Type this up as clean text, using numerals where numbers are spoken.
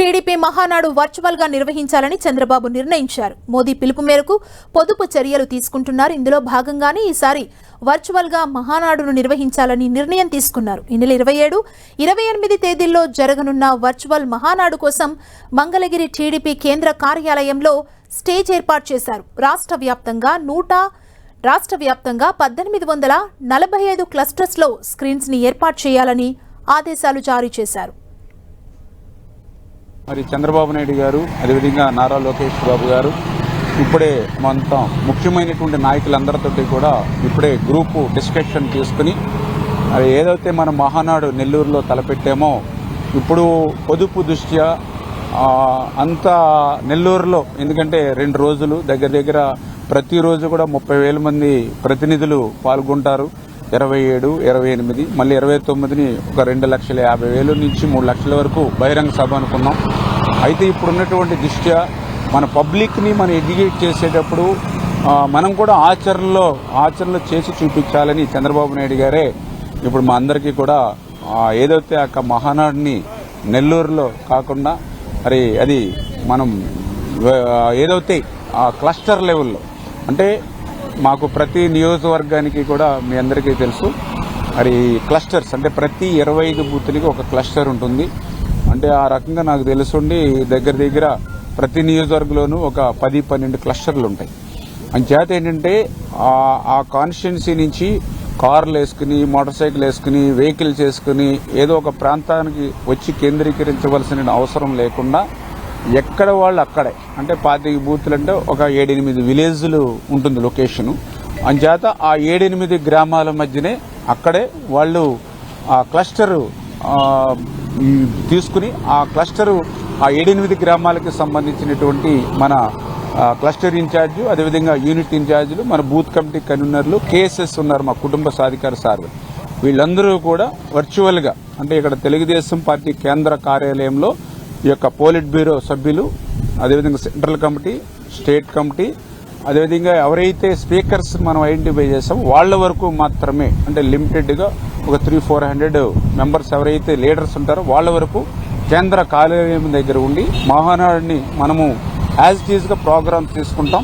TDP Mahanadu virtual గా నిర్వహించాలని చంద్రబాబు నిర్ణయించారు. మోదీ పిలుపు మేరకు పొదుపు చర్యలు తీసుకుంటున్నారు. ఇందులో భాగంగానే ఈసారి వర్చువల్ గా మహానాడును నిర్వహించాలని నిర్ణయం తీసుకున్నారు. ఈ నెల 27, 28 తేదీల్లో జరగనున్న వర్చువల్ మహానాడు కోసం మంగళగిరి టీడీపీ కేంద్ర కార్యాలయంలో స్టేజ్ ఏర్పాటు చేశారు. రాష్ట్ర వ్యాప్తంగా 1845 క్లస్టర్స్ లో స్క్రీన్స్ ని ఏర్పాటు చేయాలని ఆదేశాలు జారీ చేశారు. మరి చంద్రబాబు నాయుడు గారు, అదేవిధంగా నారా లోకేష్ బాబు గారు ఇప్పుడే మొత్తం ముఖ్యమైనటువంటి నాయకులందరితో కూడా ఇప్పుడే గ్రూపు డిస్కషన్ తీసుకుని మరి ఏదైతే మనం మహానాడు నెల్లూరులో తలపెట్టామో ఇప్పుడు పొదుపు దృష్ట్యా అంతా నెల్లూరులో, ఎందుకంటే 2 రోజులు దగ్గర ప్రతిరోజు కూడా 30,000 మంది ప్రతినిధులు పాల్గొంటారు. 27, 28 మళ్ళీ 29ని ఒక 2,50,000 నుంచి 3 లక్షల వరకు బహిరంగ సభ అనుకున్నాం. అయితే ఇప్పుడున్నటువంటి దృష్ట్యా మన పబ్లిక్ని మనం ఎడ్యుకేట్ చేసేటప్పుడు మనం కూడా ఆచరణలో చేసి చూపించాలని చంద్రబాబు నాయుడు గారే ఇప్పుడు మా అందరికీ కూడా ఏదైతే ఆ మహానాడుని నెల్లూరులో కాకుండా మరి అది మనం ఏదైతే ఆ క్లస్టర్ లెవెల్లో, అంటే మాకు ప్రతి నియోజకవర్గానికి కూడా మీ అందరికీ తెలుసు మరి క్లస్టర్స్ అంటే ప్రతి 25 బూతులకి ఒక క్లస్టర్ ఉంటుంది. అంటే ఆ రకంగా నాకు తెలుసుండి దగ్గర ప్రతి నియోజకవర్గంలోనూ ఒక 10-12 క్లస్టర్లు ఉంటాయి. అంచేత ఏంటంటే ఆ కాన్స్టిట్యున్సీ నుంచి కార్లు వేసుకుని, మోటార్ సైకిల్ వేసుకుని, వెహికల్స్ వేసుకుని ఏదో ఒక ప్రాంతానికి వచ్చి కేంద్రీకరించవలసిన అవసరం లేకుండా ఎక్కడ వాళ్ళు అక్కడే, అంటే 25 బూతులు అంటే ఒక 7-8 విలేజ్లు ఉంటుంది లొకేషను. అంచేత ఆ 7-8 గ్రామాల మధ్యనే అక్కడే వాళ్ళు ఆ క్లస్టరు తీసుకుని ఆ క్లస్టరు ఆ 7-8 గ్రామాలకి సంబంధించినటువంటి మన క్లస్టర్ ఇన్ఛార్జు, అదేవిధంగా యూనిట్ ఇన్ఛార్జీలు, మన బూత్ కమిటీ కన్వీనర్లు, కేఎస్ఎస్ ఉన్నారు, మా కుటుంబ సాధికార సార్, వీళ్ళందరూ కూడా వర్చువల్గా, అంటే ఇక్కడ తెలుగుదేశం పార్టీ కేంద్ర కార్యాలయంలో ఈ యొక్క పోలిట్ బ్యూరో సభ్యులు, అదేవిధంగా సెంట్రల్ కమిటీ, స్టేట్ కమిటీ, అదేవిధంగా ఎవరైతే స్పీకర్స్ మనం ఐడెంటిఫై చేసాం వాళ్ళ వరకు మాత్రమే, అంటే లిమిటెడ్గా ఒక 300-400 మెంబర్స్ ఎవరైతే లీడర్స్ ఉంటారో వాళ్ళ వరకు కేంద్ర కార్యాలయం దగ్గర ఉండి మహానాడుని మనము యాజ్ ఇట్ ఈజ్గా ప్రోగ్రామ్స్ తీసుకుంటాం.